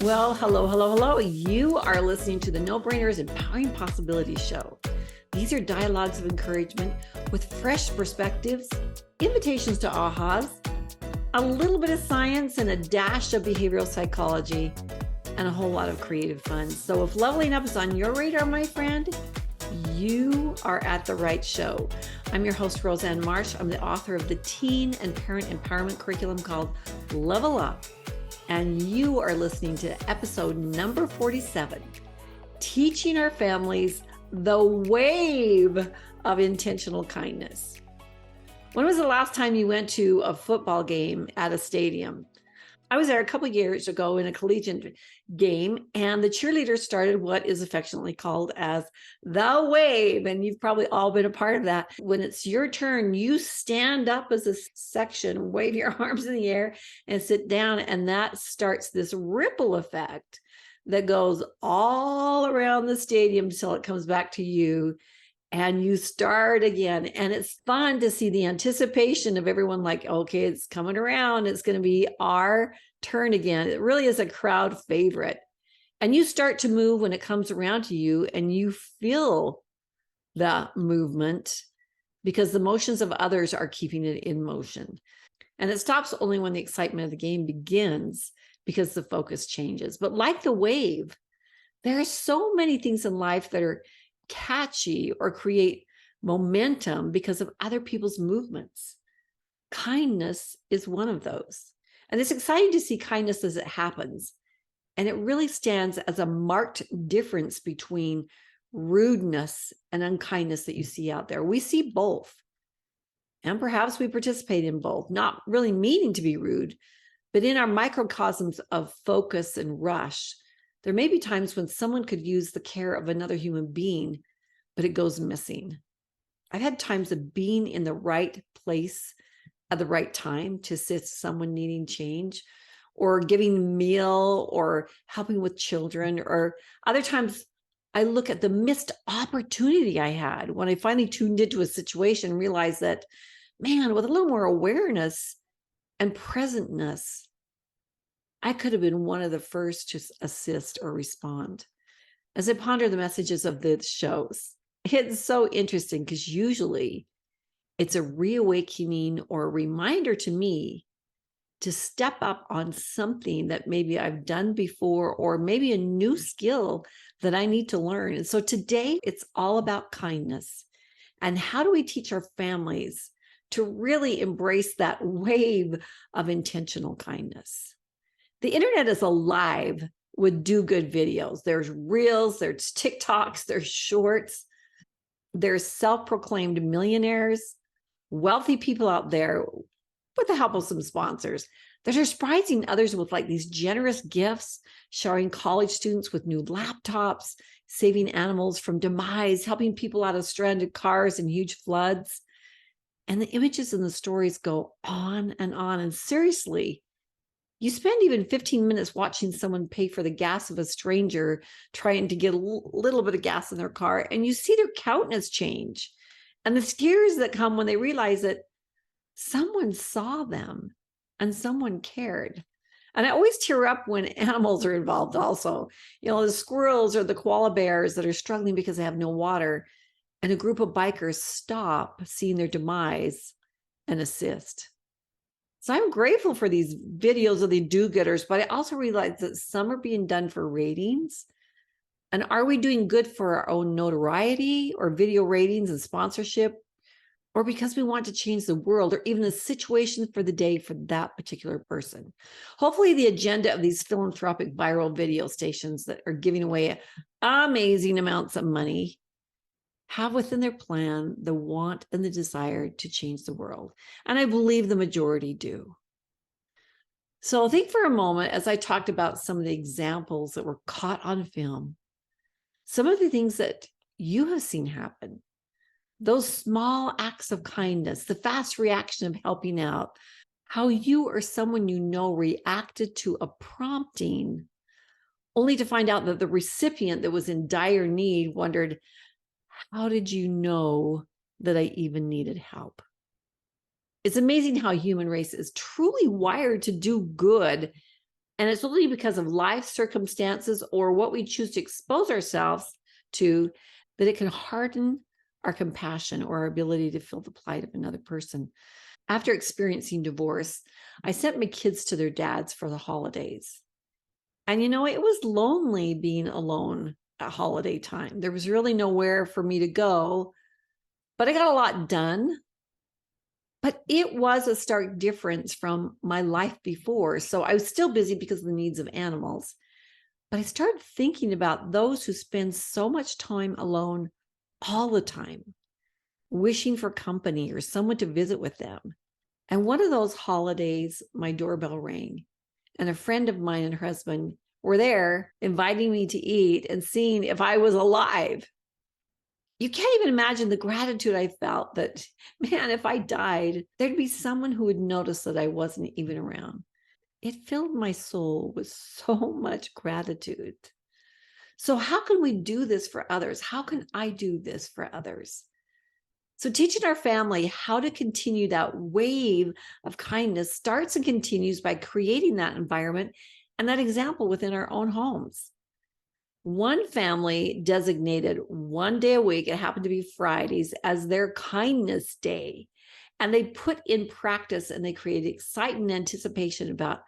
Well, hello, hello, hello. You are listening to the No Brainers Empowering Possibilities Show. These are dialogues of encouragement with fresh perspectives, invitations to ahas, a little bit of science and a dash of behavioral psychology, and a whole lot of creative fun. So if leveling up is on your radar, my friend, you are at the right show. I'm your host, Roseanne Marsh. I'm the author of the teen and parent empowerment curriculum called Level Up. And you are listening to episode number 47, Teaching Our Families the Wave of Intentional Kindness. When was the last time you went to a football game at a stadium? I was there a couple of years ago in a collegiate game, and the cheerleaders started what is affectionately called as the wave. And you've probably all been a part of that. When it's your turn, you stand up as a section, wave your arms in the air and sit down. And that starts this ripple effect that goes all around the stadium until it comes back to you. And you start again. And it's fun to see the anticipation of everyone like, okay, it's coming around. It's going to be our turn again. It really is a crowd favorite. And you start to move when it comes around to you and you feel the movement because the motions of others are keeping it in motion. And it stops only when the excitement of the game begins because the focus changes. But like the wave, there are so many things in life that are catchy or create momentum because of other people's movements. Kindness is one of those. And it's exciting to see kindness as it happens. And it really stands as a marked difference between rudeness and unkindness that you see out there. We see both. And perhaps we participate in both, not really meaning to be rude, but in our microcosms of focus and rush, there may be times when someone could use the care of another human being, but it goes missing. I've had times of being in the right place at the right time to assist someone needing change, or giving a meal, or helping with children, or other times I look at the missed opportunity I had when I finally tuned into a situation and realized that, man, with a little more awareness and presentness, I could have been one of the first to assist or respond. As I ponder the messages of the shows, it's so interesting because usually it's a reawakening or a reminder to me to step up on something that maybe I've done before, or maybe a new skill that I need to learn. And so today it's all about kindness. And how do we teach our families to really embrace that wave of intentional kindness? The internet is alive with do-good videos. There's reels, there's TikToks, there's shorts, there's self-proclaimed millionaires, wealthy people out there with the help of some sponsors that are surprising others with like these generous gifts, showering college students with new laptops, saving animals from demise, helping people out of stranded cars and huge floods. And the images and the stories go on and on. And seriously, you spend even 15 minutes watching someone pay for the gas of a stranger trying to get a little bit of gas in their car, and you see their countenance change and the tears that come when they realize that someone saw them and someone cared. And I always tear up when animals are involved also. You know, the squirrels or the koala bears that are struggling because they have no water, and a group of bikers stop seeing their demise and assist. So I'm grateful for these videos of the do-gooders, but I also realize that some are being done for ratings. And are we doing good for our own notoriety or video ratings and sponsorship, or because we want to change the world or even the situation for the day for that particular person? Hopefully the agenda of these philanthropic viral video stations that are giving away amazing amounts of money have within their plan the want and the desire to change the world. And I believe the majority do. So think for a moment, as I talked about some of the examples that were caught on film, some of the things that you have seen happen, those small acts of kindness, the fast reaction of helping out, how you or someone you know reacted to a prompting, only to find out that the recipient that was in dire need wondered, how did you know that I even needed help? It's amazing how human race is truly wired to do good And it's only because of life circumstances or what we choose to expose ourselves to that it can harden our compassion or our ability to feel the plight of another person. After experiencing divorce, I sent my kids to their dads for the holidays. And it was lonely being alone at holiday time. There was really nowhere for me to go, but I got a lot done. But it was a stark difference from my life before. So I was still busy because of the needs of animals. But I started thinking about those who spend so much time alone all the time, wishing for company or someone to visit with them. And one of those holidays, my doorbell rang, and a friend of mine and her husband were there inviting me to eat and seeing if I was alive. You can't even imagine the gratitude I felt that, man, if I died, there'd be someone who would notice that I wasn't even around. It filled my soul with so much gratitude. So how can we do this for others? How can I do this for others? So teaching our family how to continue that wave of kindness starts and continues by creating that environment and that example within our own homes. One family designated one day a week, it happened to be Fridays, as their kindness day. And they put in practice and they created excitement and anticipation about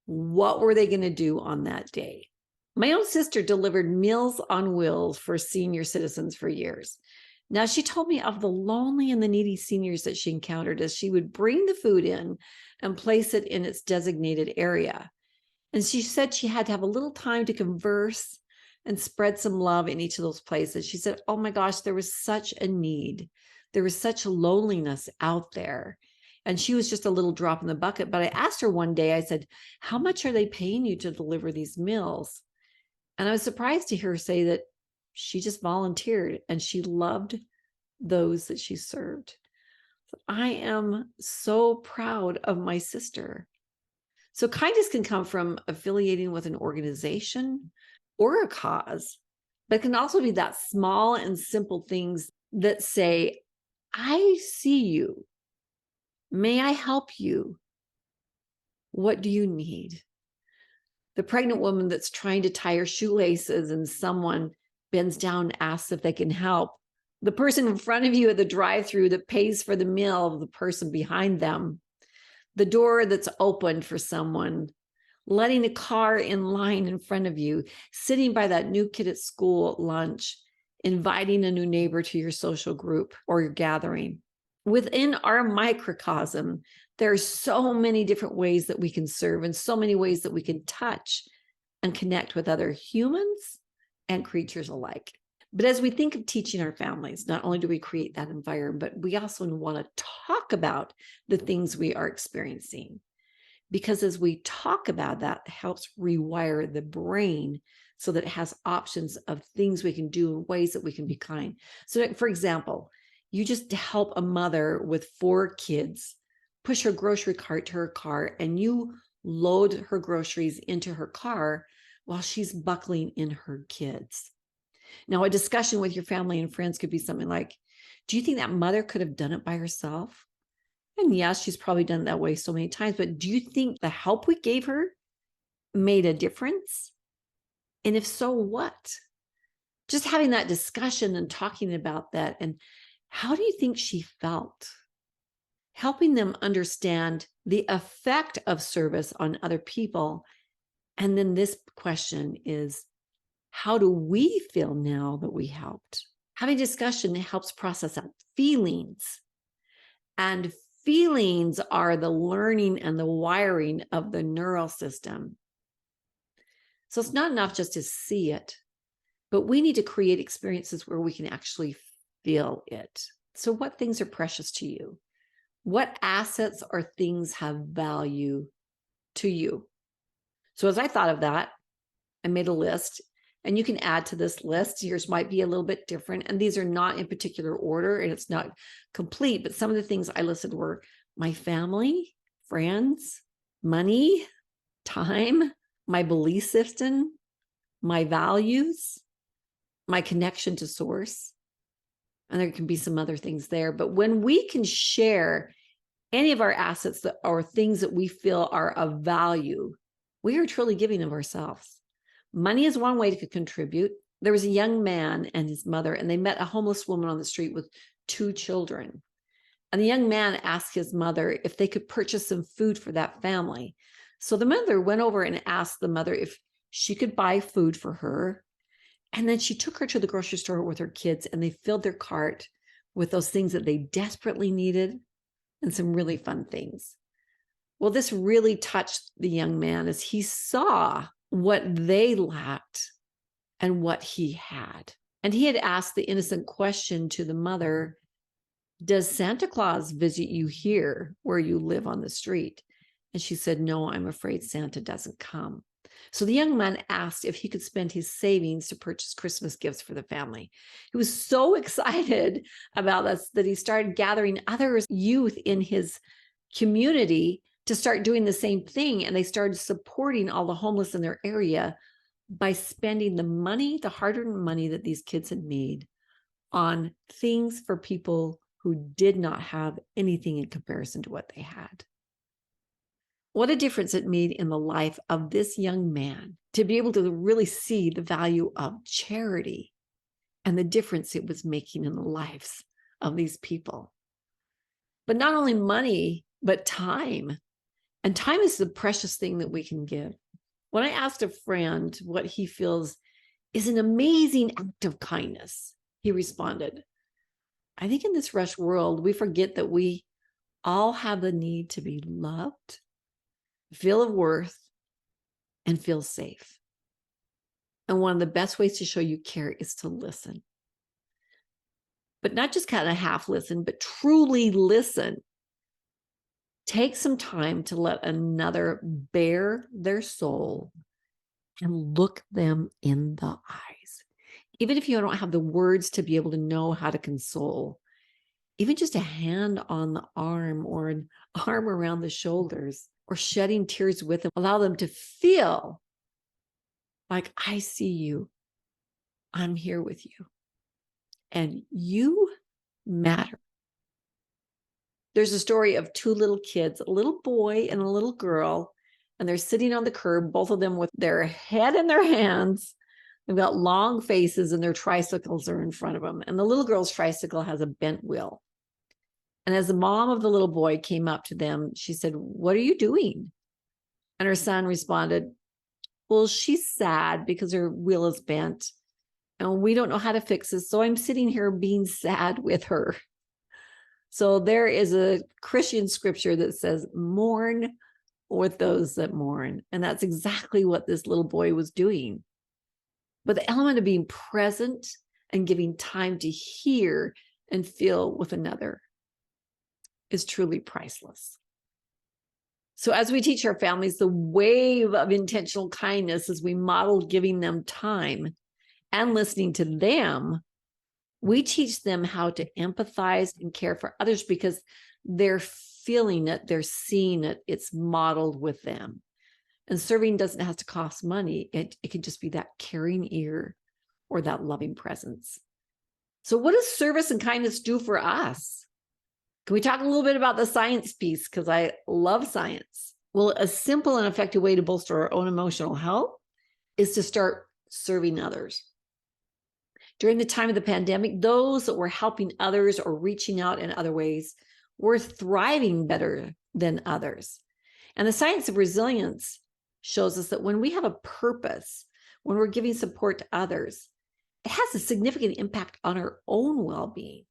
what were they going to do on that day. My own sister delivered Meals on Wheels for senior citizens for years. Now, she told me of the lonely and the needy seniors that she encountered as she would bring the food in and place it in its designated area. And she said she had to have a little time to converse and spread some love in each of those places. She said, oh my gosh, there was such a need. There was such loneliness out there. And she was just a little drop in the bucket. But I asked her one day, I said, how much are they paying you to deliver these meals? And I was surprised to hear her say that she just volunteered and she loved those that she served. I am so proud of my sister. So kindness can come from affiliating with an organization or a cause, but it can also be that small and simple things that say, I see you. May I help you? What do you need? The pregnant woman that's trying to tie her shoelaces and someone bends down and asks if they can help. The person in front of you at the drive-thru that pays for the meal of the person behind them. The door that's opened for someone, letting a car in line in front of you, sitting by that new kid at school at lunch, inviting a new neighbor to your social group or your gathering. Within our microcosm, there are so many different ways that we can serve and so many ways that we can touch and connect with other humans and creatures alike. But as we think of teaching our families, not only do we create that environment, but we also want to talk about the things we are experiencing. Because as we talk about that, it helps rewire the brain so that it has options of things we can do and ways that we can be kind. So for example, you just help a mother with 4 kids, push her grocery cart to her car, and you load her groceries into her car while she's buckling in her kids. Now, a discussion with your family and friends could be something like, do you think that mother could have done it by herself? And yes, she's probably done it that way so many times, but do you think the help we gave her made a difference? And if so, what? Just having that discussion and talking about that. And how do you think she felt? Helping them understand the effect of service on other people. And then this question is, how do we feel now that we helped? Having discussion helps process out feelings. And feelings are the learning and the wiring of the neural system. So it's not enough just to see it, but we need to create experiences where we can actually feel it. So what things are precious to you? What assets or things have value to you? So as I thought of that, I made a list, and you can add to this list. Yours might be a little bit different, and these are not in particular order, and it's not complete, but some of the things I listed were my family, friends, money, time, my belief system, my values, my connection to source, and there can be some other things there. But when we can share any of our assets that or things that we feel are of value, we are truly giving of ourselves. Money is one way to contribute. There was a young man and his mother, and they met a homeless woman on the street with 2 children. And the young man asked his mother if they could purchase some food for that family. So the mother went over and asked the mother if she could buy food for her. And then she took her to the grocery store with her kids, and they filled their cart with those things that they desperately needed and some really fun things. Well, this really touched the young man as he saw what they lacked and what he had. And he had asked the innocent question to the mother, does Santa Claus visit you here where you live on the street? And she said, no, I'm afraid Santa doesn't come. So the young man asked if he could spend his savings to purchase Christmas gifts for the family. He was so excited about this that he started gathering other youth in his community to start doing the same thing. And they started supporting all the homeless in their area by spending the money, the hard-earned money that these kids had made on things for people who did not have anything in comparison to what they had. What a difference it made in the life of this young man to be able to really see the value of charity and the difference it was making in the lives of these people. But not only money, but time. And time is the precious thing that we can give. When I asked a friend what he feels is an amazing act of kindness, he responded, I think in this rush world, we forget that we all have the need to be loved, feel of worth, and feel safe. And one of the best ways to show you care is to listen. But not just kind of half listen, but truly listen. Take some time to let another bare their soul and look them in the eyes. Even if you don't have the words to be able to know how to console, even just a hand on the arm or an arm around the shoulders or shedding tears with them, allow them to feel like, I see you, I'm here with you, and you matter. There's a story of 2 little kids, a little boy and a little girl, and they're sitting on the curb, both of them with their head in their hands. They've got long faces and their tricycles are in front of them. And the little girl's tricycle has a bent wheel. And as the mom of the little boy came up to them, she said, what are you doing? And her son responded, well, she's sad because her wheel is bent and we don't know how to fix it. So I'm sitting here being sad with her. So there is a Christian scripture that says, mourn with those that mourn. And that's exactly what this little boy was doing. But the element of being present and giving time to hear and feel with another is truly priceless. So as we teach our families the wave of intentional kindness, as we model giving them time and listening to them, we teach them how to empathize and care for others because they're feeling it, they're seeing it, it's modeled with them. And serving doesn't have to cost money. It can just be that caring ear or that loving presence. So what does service and kindness do for us? Can we talk a little bit about the science piece? Because I love science. Well, a simple and effective way to bolster our own emotional health is to start serving others. During the time of the pandemic, those that were helping others or reaching out in other ways were thriving better than others. And the science of resilience shows us that when we have a purpose, when we're giving support to others, it has a significant impact on our own well-being.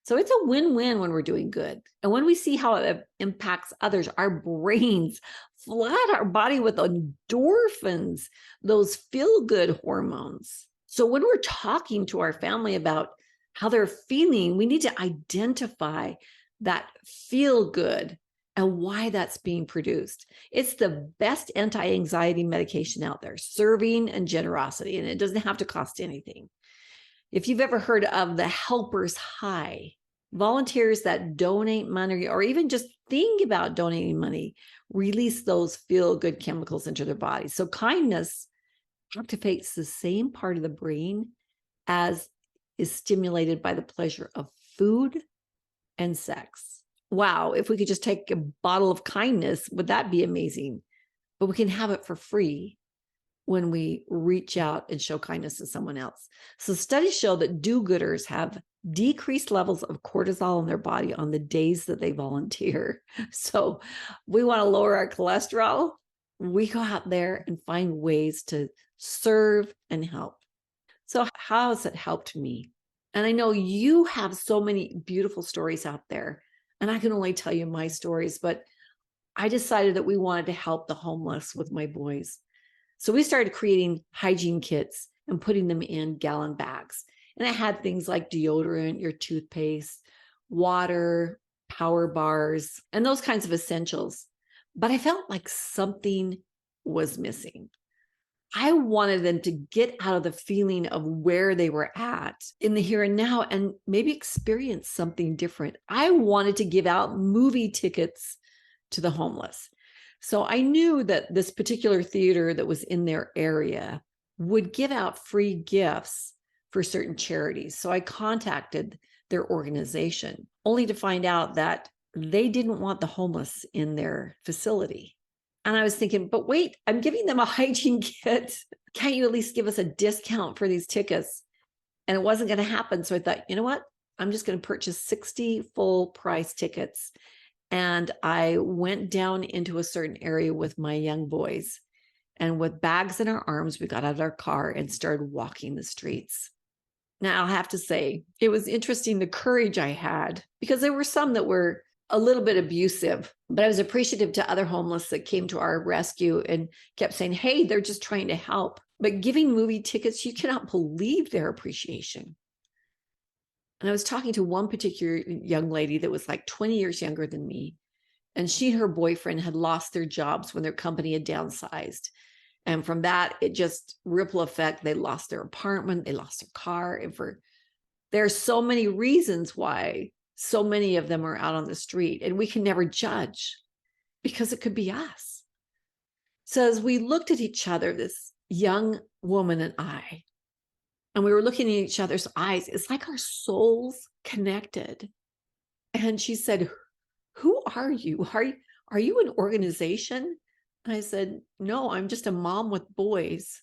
So it's a win-win when we're doing good. And when we see how it impacts others, our brains flood our body with endorphins, those feel-good hormones. So when we're talking to our family about how they're feeling, we need to identify that feel-good and why that's being produced. It's the best anti-anxiety medication out there, serving and generosity, and it doesn't have to cost anything. If you've ever heard of the helper's high, volunteers that donate money or even just think about donating money release those feel-good chemicals into their bodies. So kindness activates the same part of the brain as is stimulated by the pleasure of food and sex. Wow, if we could just take a bottle of kindness, would that be amazing? but we can have it for free when we reach out and show kindness to someone else. So studies show that do-gooders have decreased levels of cortisol in their body on the days that they volunteer. So we want to lower our cholesterol. We go out there and find ways to serve and help. So how has it helped me? And I know you have so many beautiful stories out there, and I can only tell you my stories, but I decided that we wanted to help the homeless with my boys. So we started creating hygiene kits and putting them in gallon bags. And it had things like deodorant, your toothpaste, water, power bars, and those kinds of essentials. But I felt like something was missing. I wanted them to get out of the feeling of where they were at in the here and now and maybe experience something different. I wanted to give out movie tickets to the homeless. So I knew that this particular theater that was in their area would give out free gifts for certain charities. So I contacted their organization, only to find out that they didn't want the homeless in their facility. And I was thinking, but wait, I'm giving them a hygiene kit. Can't you at least give us a discount for these tickets? And it wasn't going to happen. So I thought, you know what? I'm just going to purchase 60 full price tickets. And I went down into a certain area with my young boys. And with bags in our arms, we got out of our car and started walking the streets. Now, I'll have to say, it was interesting the courage I had, because there were some that were a little bit abusive, but I was appreciative to other homeless that came to our rescue and kept saying, hey, they're just trying to help. But giving movie tickets, you cannot believe their appreciation. And I was talking to one particular young lady that was like 20 years younger than me. And she and her boyfriend had lost their jobs when their company had downsized. And from that, it just ripple effect. They lost their apartment, they lost their car. And there's so many reasons why so many of them are out on the street, and we can never judge because it could be us. So as we looked at each other, this young woman and we were looking in each other's eyes, it's like our souls connected. And she said, who are you? Are you an organization? And I said, no, I'm just a mom with boys.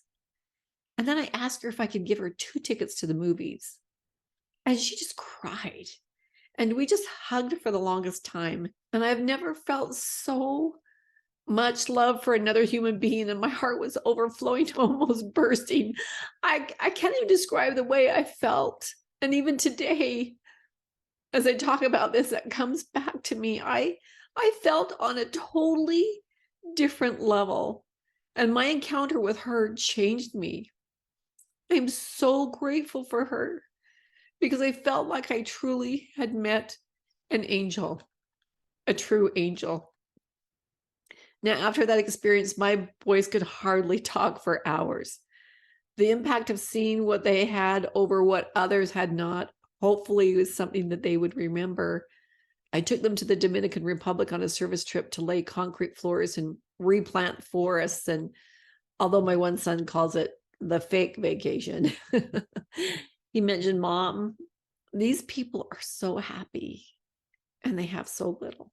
And then I asked her if I could give her 2 tickets to the movies. And she just cried. And we just hugged for the longest time. And I've never felt so much love for another human being. And my heart was overflowing to almost bursting. I can't even describe the way I felt. And even today, as I talk about this, that comes back to me. I felt on a totally different level. And my encounter with her changed me. I'm so grateful for her, because I felt like I truly had met an angel, a true angel. Now, after that experience, my boys could hardly talk for hours. The impact of seeing what they had over what others had not, hopefully was something that they would remember. I took them to the Dominican Republic on a service trip to lay concrete floors and replant forests. And although my one son calls it the fake vacation, he mentioned, Mom, these people are so happy and they have so little.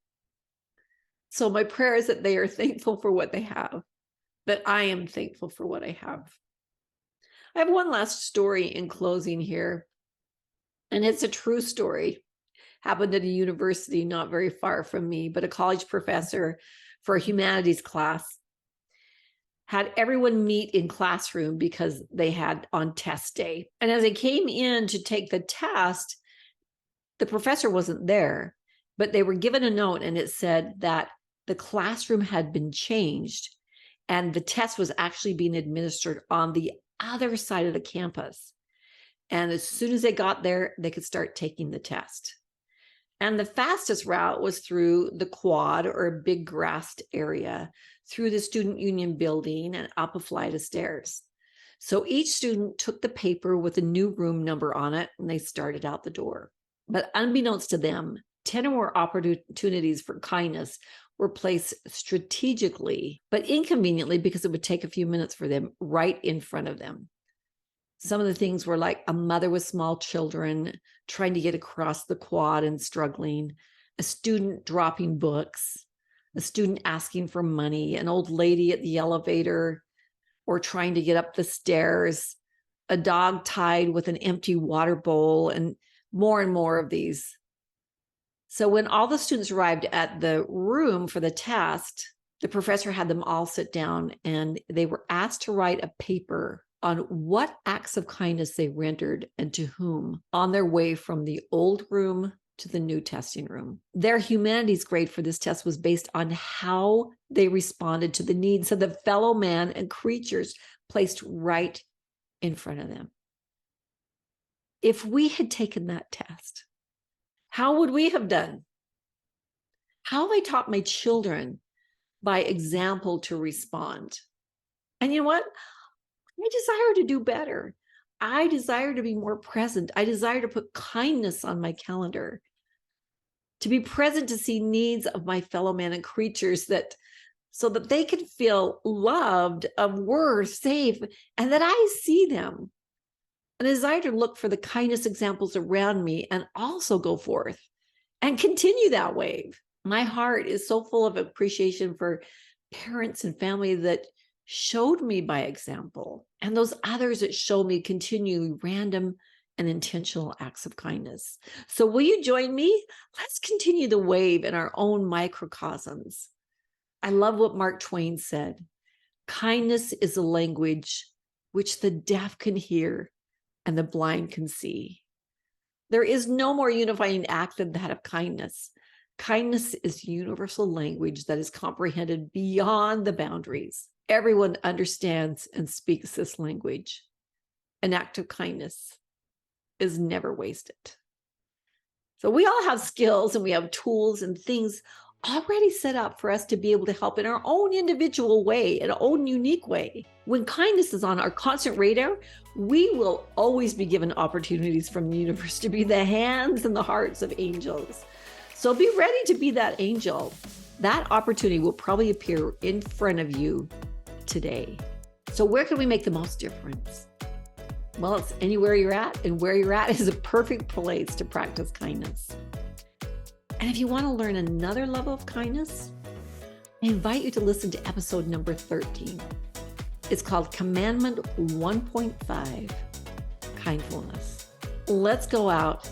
So my prayer is that they are thankful for what they have, that I am thankful for what I have. I have one last story in closing here, and it's a true story. Happened at a university not very far from me, but a college professor for a humanities class had everyone meet in classroom because they had on test day. And as they came in to take the test, the professor wasn't there, but they were given a note, and it said that the classroom had been changed and the test was actually being administered on the other side of the campus. And as soon as they got there, they could start taking the test. And the fastest route was through the quad, or a big grassed area, through the student union building and up a flight of stairs. So each student took the paper with a new room number on it, and they started out the door. But unbeknownst to them, 10 or more opportunities for kindness were placed strategically, but inconveniently, because it would take a few minutes for them, right in front of them. Some of the things were like a mother with small children trying to get across the quad and struggling, a student dropping books, a student asking for money, an old lady at the elevator, or trying to get up the stairs, a dog tied with an empty water bowl, and more of these. So when all the students arrived at the room for the test, the professor had them all sit down and they were asked to write a paper on what acts of kindness they rendered and to whom on their way from the old room to the new testing room. Their humanities grade for this test was based on how they responded to the needs of the fellow man and creatures placed right in front of them. If we had taken that test, how would we have done? How have I taught my children by example to respond? And you know what? I desire to do better. I desire to be more present. I desire to put kindness on my calendar, to be present to see needs of my fellow man and creatures so that they can feel loved, of worth, safe, and that I see them. And a desire to look for the kindness examples around me and also go forth and continue that wave. My heart is so full of appreciation for parents and family that showed me by example, and those others that show me continue random and intentional acts of kindness. So will you join me? Let's continue the wave in our own microcosms. I love what Mark Twain said. Kindness is a language which the deaf can hear and the blind can see. There is no more unifying act than that of kindness. Kindness is universal language that is comprehended beyond the boundaries. Everyone understands and speaks this language. An act of kindness is never wasted. So we all have skills and we have tools and things already set up for us to be able to help in our own individual way, in our own unique way. When kindness is on our constant radar, we will always be given opportunities from the universe to be the hands and the hearts of angels. So be ready to be that angel. That opportunity will probably appear in front of you today. So where can we make the most difference? Well, it's anywhere you're at, and where you're at is a perfect place to practice kindness. And if you want to learn another level of kindness, I invite you to listen to episode number 13. It's called Commandment 1.5, Kindfulness. Let's go out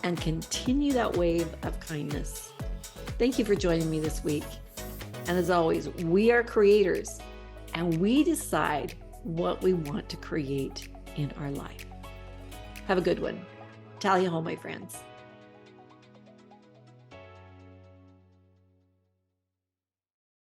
and continue that wave of kindness. Thank you for joining me this week. And as always, we are creators and we decide what we want to create in our life. Have a good one. Tally ho, my friends.